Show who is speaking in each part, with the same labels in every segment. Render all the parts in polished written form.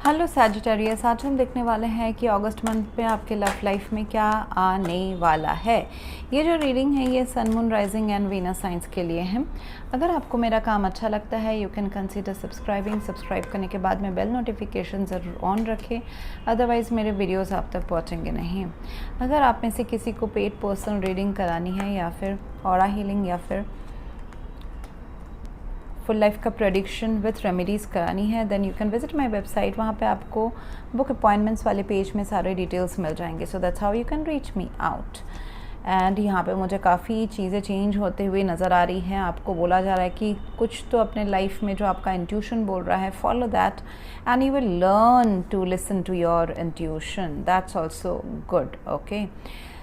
Speaker 1: Hello Sagittarius, आज हम देखने वाले हैं कि अगस्त मंथ पे आपके लव लाइफ में क्या आने वाला है। ये जो रीडिंग है ये sun, moon, rising and Venus science के लिए है। अगर आपको मेरा काम अच्छा लगता है यू कैन कंसीडर सब्सक्राइब करने के बाद में बेल नोटिफिकेशन ज़रूर ऑन रखें, अदरवाइज़ मेरे वीडियोस आप तक पहुंचेंगे नहीं। अगर आप में से किसी को पेड पर्सनल रीडिंग करानी है या फिर ऑरा हीलिंग या फिर फुल लाइफ का प्रेडिक्शन विथ रेमेडीज़ करानी है then you can visit my website. वहाँ पे आपको बुक अपॉइंटमेंट्स वाले पेज में सारे डिटेल्स मिल जाएंगे। So that's how you can reach me out. And यहाँ पे मुझे काफ़ी चीज़ें चेंज होते हुए नज़र आ रही हैं। आपको बोला जा रहा है कि कुछ तो अपने लाइफ में जो आपका इंट्यूशन बोल रहा है follow that and you will learn to listen to your intuition, that's also good. Okay,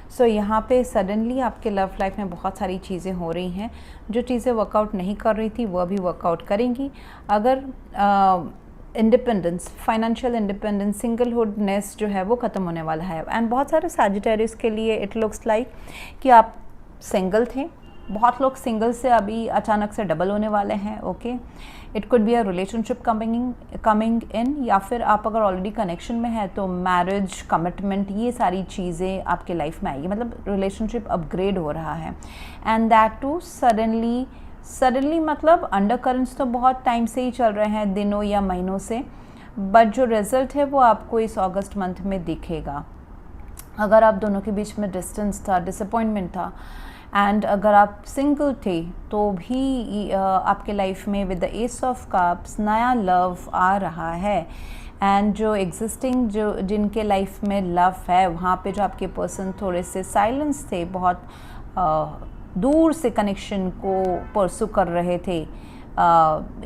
Speaker 1: so यहाँ पे सडनली आपके लव लाइफ में बहुत सारी चीज़ें हो रही हैं। जो चीज़ें वर्कआउट नहीं कर रही थी वो अभी वर्कआउट करेंगी। अगर इंडिपेंडेंस, फाइनेंशियल इंडिपेंडेंस, सिंगलहुडनेस जो है वो ख़त्म होने वाला है। एंड बहुत सारे सैजिटेरियस के लिए इट लुक्स लाइक कि आप सिंगल थे, बहुत लोग सिंगल से अभी अचानक से डबल होने वाले हैं। Okay, it could be a relationship coming in, या फिर आप अगर ऑलरेडी कनेक्शन में है तो मैरिज, कमिटमेंट, ये सारी चीज़ें आपके लाइफ में आएगी। मतलब रिलेशनशिप अपग्रेड हो रहा है एंड दैट टू सडनली मतलब अंडर करंट्स तो बहुत टाइम से ही चल रहे हैं, दिनों या महीनों से, बट जो रिजल्ट है वो आपको इस अगस्त मंथ में दिखेगा। अगर आप दोनों के बीच में डिस्टेंस था, डिसअपॉइंटमेंट था एंड अगर आप सिंगल थे तो भी आपके लाइफ में with the S of cups नया लव आ रहा है। एंड जो एग्जिस्टिंग जो जिनके लाइफ में लव है वहाँ पे जो आपके पर्सन थोड़े से साइलेंस थे, बहुत दूर से कनेक्शन को परसू कर रहे थे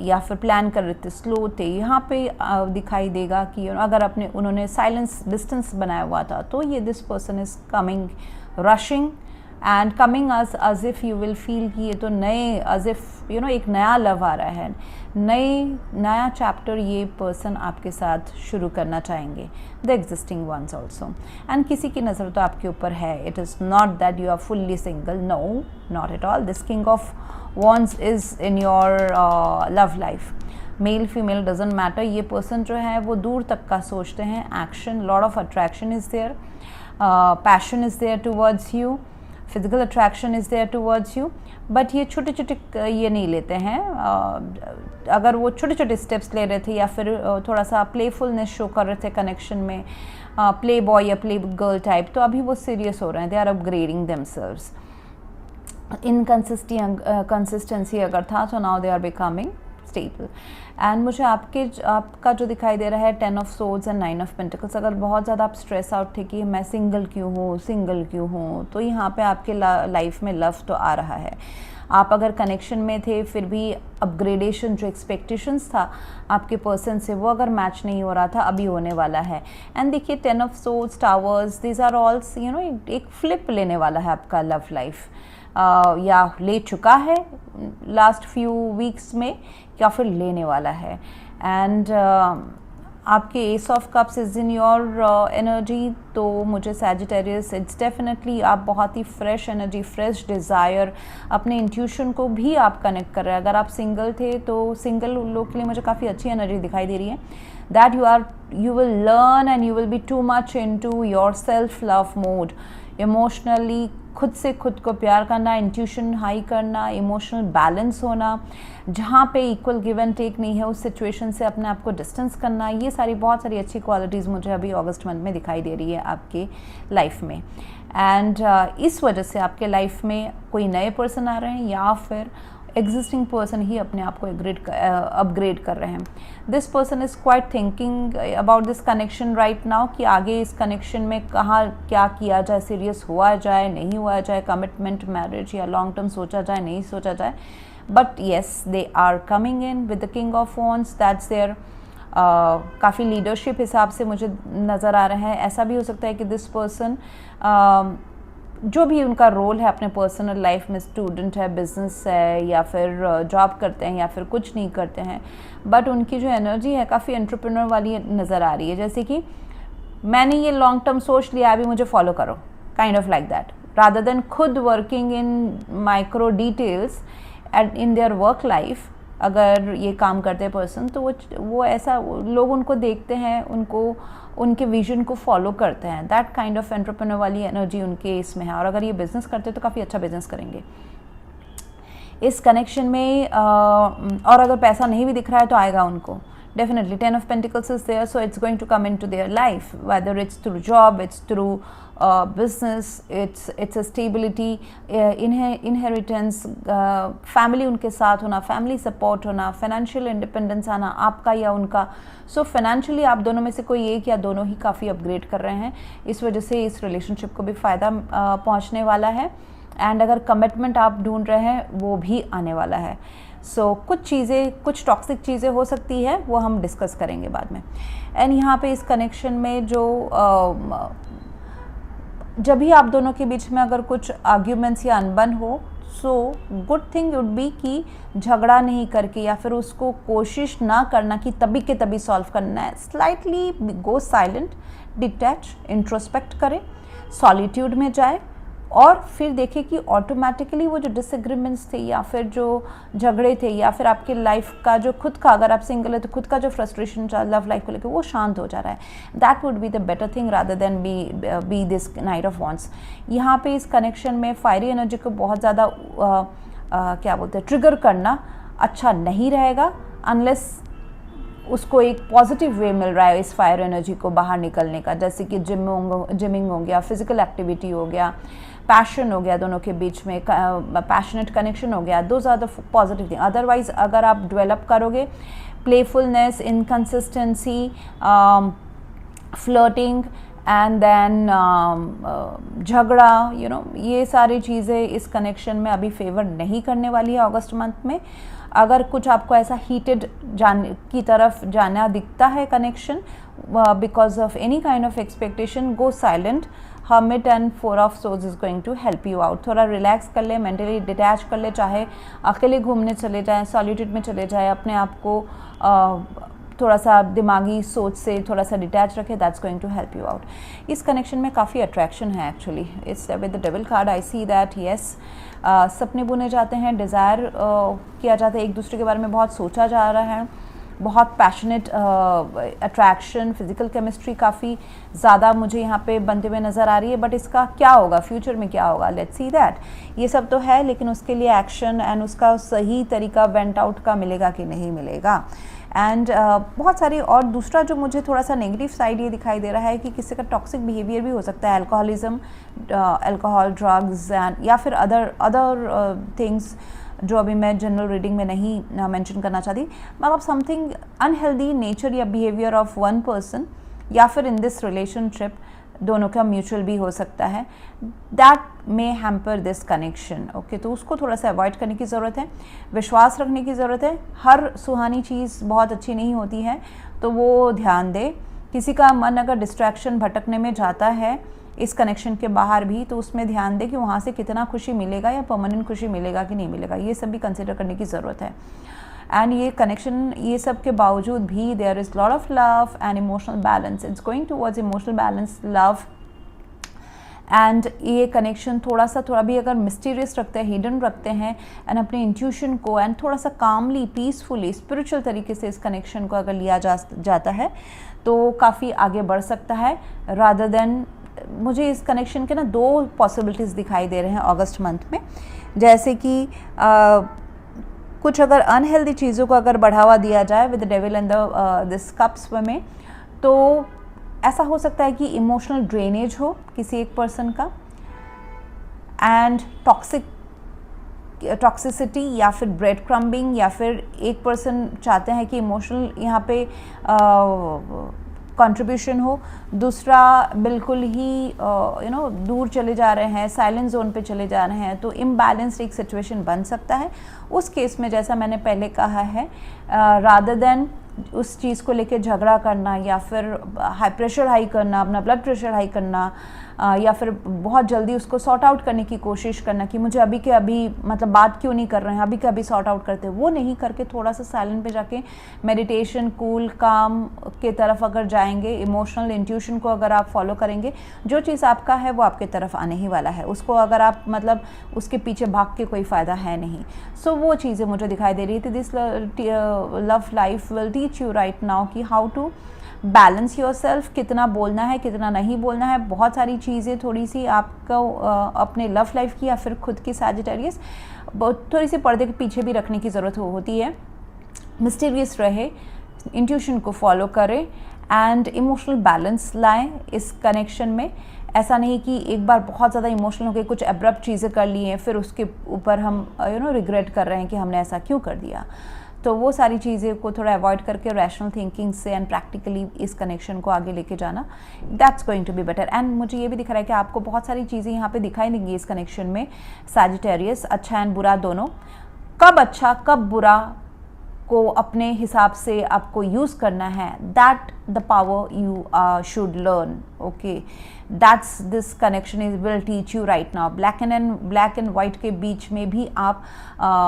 Speaker 1: या फिर प्लान कर रहे थे, स्लो थे, यहाँ पे दिखाई देगा कि अगर उन्होंने साइलेंस डिस्टेंस बनाया हुआ था तो ये this person is coming rushing and coming as if you will feel कि ये तो नए as if एक नया लव आ रहा है, नया चैप्टर ये पर्सन आपके साथ शुरू करना चाहेंगे, the existing ones also. And किसी की नज़र तो आपके ऊपर है, it is not that you are fully single, no not at all. This king of wands is in your love life. Male female doesn't matter, ये पर्सन जो है वो दूर तक का सोचते हैं। Action, lot of attraction is there, passion is there towards you, physical attraction is there towards you, but ये छोटे छोटे ये नहीं लेते हैं। अगर वो छोटे छोटे स्टेप्स ले रहे थे या फिर थोड़ा सा प्लेफुलनेस शो कर रहे थे कनेक्शन में, प्ले बॉय या प्ले गर्ल टाइप, तो अभी वो सीरियस हो रहे हैं, they are upgrading themselves. Consistency अगर था तो now they are becoming stable. And मुझे आपका जो दिखाई दे रहा है 10 of swords and 9 of pentacles, अगर बहुत ज़्यादा आप स्ट्रेस आउट थे कि मैं सिंगल क्यों हूँ, तो यहाँ पे आपके लाइफ में लव तो आ रहा है। आप अगर कनेक्शन में थे फिर भी अपग्रेडेशन, जो एक्सपेक्टेशंस था आपके पर्सन से, वो अगर मैच नहीं हो रहा था, अभी होने वाला है। एंड देखिए 10 of swords, towers, these are all एक फ्लिप लेने वाला है आपका लव लाइफ, या ले चुका है लास्ट फ्यू वीक्स में या फिर लेने वाला है। एंड आपके S of cups is in your energy, तो मुझे सैजिटेरियस इट्स डेफिनेटली आप बहुत ही फ्रेश एनर्जी, फ्रेश डिज़ायर, अपने इंट्यूशन को भी आप कनेक्ट कर रहे हैं। अगर आप सिंगल थे तो सिंगल लोग के लिए मुझे काफ़ी अच्छी एनर्जी दिखाई दे रही है, that you will learn and you will be too much into your self love mode. Emotionally खुद से खुद को प्यार करना, इंट्यूशन हाई करना, इमोशनल बैलेंस होना, जहाँ पे इक्वल गिव एंड टेक नहीं है उस सिचुएशन से अपने आप को डिस्टेंस करना, ये बहुत सारी अच्छी क्वालिटीज़ मुझे अभी अगस्त मंथ में दिखाई दे रही है आपके लाइफ में। एंड इस वजह से आपके लाइफ में कोई नए पर्सन आ रहे हैं या फिर एग्जिस्टिंग पर्सन ही अपने आप को अपग्रेड कर रहे हैं। This person is quite thinking about this connection right now कि आगे इस कनेक्शन में कहाँ क्या किया जाए, सीरियस हुआ जाए, नहीं हुआ जाए, कमिटमेंट, मैरिज या लॉन्ग टर्म सोचा जाए, नहीं सोचा जाए। But yes, they are coming in with the king of wands, that's there. काफ़ी लीडरशिप हिसाब से मुझे नज़र आ रहा है। ऐसा भी हो सकता है कि दिस पर्सन जो भी उनका रोल है अपने पर्सनल लाइफ में, स्टूडेंट है, बिजनेस है, या फिर जॉब करते हैं या फिर कुछ नहीं करते हैं, बट उनकी जो एनर्जी है काफ़ी एंटरप्रेन्योर वाली नज़र आ रही है। जैसे कि मैंने ये लॉन्ग टर्म सोच लिया, अभी मुझे फॉलो करो, kind of like that, rather than खुद working in micro details in their work life अगर ये काम करते हैं पर्सन, तो वो ऐसा लोग उनको देखते हैं, उनको उनके विजन को फॉलो करते हैं। दैट काइंड ऑफ एंटरप्रेन्योर वाली एनर्जी उनके इसमें है। और अगर ये बिज़नेस करते हैं तो काफ़ी अच्छा बिज़नेस करेंगे इस कनेक्शन में। और अगर पैसा नहीं भी दिख रहा है तो आएगा उनको definitely. 10 of Pentacles is there, so it's going to come into their life, whether it's through job, it's through business, it's a stability, inheritance, family उनके साथ होना, family support होना, financial independence आना आपका या उनका। so financially आप दोनों में से कोई एक या दोनों ही काफ़ी अपग्रेड कर रहे हैं, इस वजह से इस रिलेशनशिप को भी फ़ायदा पहुँचने वाला है। एंड अगर कमिटमेंट आप ढूंढ रहे हैं वो भी आने वाला है। कुछ चीज़ें, कुछ टॉक्सिक चीज़ें हो सकती है, वो हम डिस्कस करेंगे बाद में। एंड यहाँ पे इस कनेक्शन में जो जब भी आप दोनों के बीच में अगर कुछ आर्ग्यूमेंट्स या अनबन हो, so good thing would be कि झगड़ा नहीं करके या फिर उसको कोशिश ना करना कि तभी के तभी सॉल्व करना है। स्लाइटली गो साइलेंट, डिटैच, इंट्रोस्पेक्ट करें, सॉलिट्यूड में जाए और फिर देखें कि ऑटोमेटिकली वो जो डिसएग्रीमेंट्स थे या फिर जो झगड़े थे या फिर आपके लाइफ का जो खुद का, अगर आप सिंगल है तो खुद का जो फ्रस्ट्रेशन लव लाइफ को लेकर वो शांत हो जा रहा है। That would be the better thing rather than be this knight of wands. यहाँ पे इस कनेक्शन में फायरी एनर्जी को बहुत ज़्यादा क्या बोलते हैं, ट्रिगर करना अच्छा नहीं रहेगा अनलेस उसको एक पॉजिटिव वे मिल रहा है इस फायर एनर्जी को बाहर निकलने का, जैसे कि जिमिंग हो गया, फिजिकल एक्टिविटी हो गया, पैशन हो गया दोनों के बीच में, पैशनेट कनेक्शन हो गया। Those are the positive thing. Otherwise अगर आप डेवलप करोगे playfulness, inconsistency, flirting and then झगड़ा, ये सारी चीज़ें इस कनेक्शन में अभी फेवर नहीं करने वाली है अगस्त मंथ में। अगर कुछ आपको ऐसा हीटेड की तरफ जाना दिखता है connection because of any kind of expectation, go silent. Hermit and 4 of swords is going to help you out. थोड़ा रिलैक्स कर ले, मेंटली डिटैच कर ले, चाहे अकेले घूमने चले जाएं, सॉलिट्यूड में चले जाएं, अपने आप को थोड़ा सा दिमागी सोच से थोड़ा सा डिटैच रखे। That's going to help you out. इस कनेक्शन में काफ़ी अट्रैक्शन है actually. It's with the devil card I see that yes, सपने बुने जाते हैं, डिज़ायर किया जाता है, एक दूसरे के बारे में बहुत सोचा जा रहा है, बहुत पैशनेट अट्रैक्शन, फिजिकल केमिस्ट्री काफ़ी ज़्यादा मुझे यहाँ पे बनते हुए नज़र आ रही है। बट इसका क्या होगा, फ्यूचर में क्या होगा, लेट्स सी दैट। ये सब तो है, लेकिन उसके लिए एक्शन एंड उसका सही तरीका वेंट आउट का मिलेगा कि नहीं मिलेगा। एंड बहुत सारी, और दूसरा जो मुझे थोड़ा सा नेगेटिव साइड ये दिखाई दे रहा है कि किसी का टॉक्सिक बिहेवियर भी हो सकता है, अल्कोहलिज्म, अल्कोहल, ड्रग्स एंड या फिर अदर थिंग्स जो अभी मैं जनरल रीडिंग में नहीं मेंशन करना चाहती। मतलब समथिंग अनहेल्दी नेचर या बिहेवियर ऑफ वन पर्सन या फिर इन दिस रिलेशनशिप, दोनों का म्यूचुअल भी हो सकता है। That may hamper this connection. Okay, तो उसको थोड़ा सा अवॉइड करने की ज़रूरत है, विश्वास रखने की ज़रूरत है। हर सुहानी चीज़ बहुत अच्छी नहीं होती है, तो वो ध्यान दे। किसी का मन अगर डिस्ट्रैक्शन भटकने में जाता है इस कनेक्शन के बाहर भी, तो उसमें ध्यान दे कि वहाँ से कितना खुशी मिलेगा या परमानेंट खुशी मिलेगा कि नहीं मिलेगा, ये सब भी कंसिडर करने की ज़रूरत है। एंड ये कनेक्शन, ये सब के बावजूद भी there is lot of love and emotional balance. It's going towards emotional balance, love. And ये कनेक्शन थोड़ा भी अगर मिस्टीरियस रखते हैं, हिडन रखते हैं एंड अपने इंट्यूशन को एंड थोड़ा सा कामली, पीसफुली, स्पिरिचुअल तरीके से इस कनेक्शन को अगर लिया जाता है तो काफ़ी आगे बढ़ सकता है। रादर देन, मुझे इस कनेक्शन के ना 2 पॉसिबिलिटीज़ दिखाई दे रहे हैं अगस्त मंथ में। जैसे कि कुछ अगर अनहेल्दी चीज़ों को अगर बढ़ावा दिया जाए with the devil and this cups में, तो ऐसा हो सकता है कि इमोशनल ड्रेनेज हो किसी एक पर्सन का, एंड टॉक्सिसिटी या फिर ब्रेड क्रम्बिंग, या फिर एक पर्सन चाहते हैं कि इमोशनल यहाँ पे कंट्रीब्यूशन हो, दूसरा बिल्कुल ही दूर चले जा रहे हैं, साइलेंट जोन पे चले जा रहे हैं, तो इम्बैलेंस्ड एक सिचुएशन बन सकता है। उस केस में जैसा मैंने पहले कहा है, रादर देन उस चीज़ को लेके झगड़ा करना या फिर हाई प्रेशर हाई करना, अपना ब्लड प्रेशर हाई करना, या फिर बहुत जल्दी उसको सॉर्ट आउट करने की कोशिश करना कि मुझे अभी के अभी मतलब बात क्यों नहीं कर रहे हैं, अभी के अभी सॉर्ट आउट करते, वो नहीं करके थोड़ा सा साइलेंट पे जाके मेडिटेशन, कूल, काम के तरफ अगर जाएंगे, इमोशनल इंट्यूशन को अगर आप फॉलो करेंगे, जो चीज़ आपका है वो आपके तरफ आने ही वाला है। उसको अगर आप मतलब उसके पीछे भाग के कोई फ़ायदा है नहीं। सो वो चीज़ें मुझे दिखाई दे रही थी। This love life will teach you right now कि हाउ टू बैलेंस योरसेल्फ, कितना बोलना है, कितना नहीं बोलना है। बहुत सारी चीज़ें थोड़ी सी आपको अपने लव लाइफ की या फिर खुद की सैजिटेरियस थोड़ी सी पर्दे के पीछे भी रखने की ज़रूरत होती है। मिस्टीरियस रहे, इंट्यूशन को फॉलो करें एंड इमोशनल बैलेंस लाएं इस कनेक्शन में। ऐसा नहीं कि एक बार बहुत ज़्यादा इमोशनल हो गए, कुछ एब्रप्ट चीज़ें कर ली हैं, फिर उसके ऊपर हम रिग्रेट कर रहे हैं कि हमने ऐसा क्यों कर दिया। तो वो सारी चीज़ें को थोड़ा अवॉइड करके रैशनल थिंकिंग से एंड प्रैक्टिकली इस कनेक्शन को आगे लेके जाना, that's going to be better. And मुझे ये भी दिख रहा है कि आपको बहुत सारी चीज़ें यहाँ पे दिखाई देंगी इस कनेक्शन में, सैजिटेरियस, अच्छा एंड बुरा दोनों। कब अच्छा कब बुरा को अपने हिसाब से आपको यूज़ करना है, that the power you should learn. Okay, that's this connection is will teach you right now. Black and white के बीच में भी आप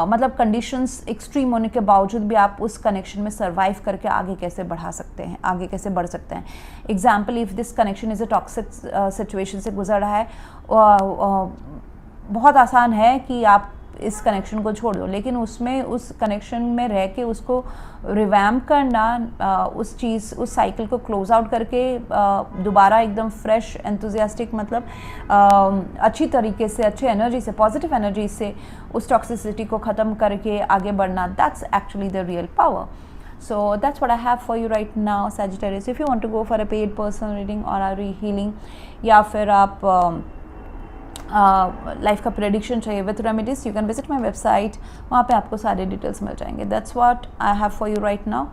Speaker 1: मतलब कंडीशंस एक्सट्रीम होने के बावजूद भी आप उस कनेक्शन में सर्वाइव करके आगे कैसे बढ़ा सकते हैं, आगे कैसे बढ़ सकते हैं। Example, if this connection is a toxic situation से गुजर रहा है, बहुत आसान है कि आप इस कनेक्शन को छोड़ दो, लेकिन उसमें उस कनेक्शन में रह के उसको रिवैम्प करना, उस साइकिल को क्लोज आउट करके दोबारा एकदम फ्रेश एंथुजियास्टिक मतलब अच्छी तरीके से, अच्छे एनर्जी से, पॉजिटिव एनर्जी से उस टॉक्सिसिटी को ख़त्म करके आगे बढ़ना, that's actually the real power. So that's what I have for you right now, Sagittarius. If you want to go for a paid personal reading or a healing, या फिर आप लाइफ का प्रेडिक्शन चाहिए with remedies, you can visit my website, वहाँ पे आपको सारे details मिल जाएंगे. That's what I have for you right now,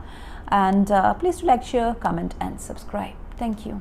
Speaker 1: and please to like, share, comment and subscribe. Thank you.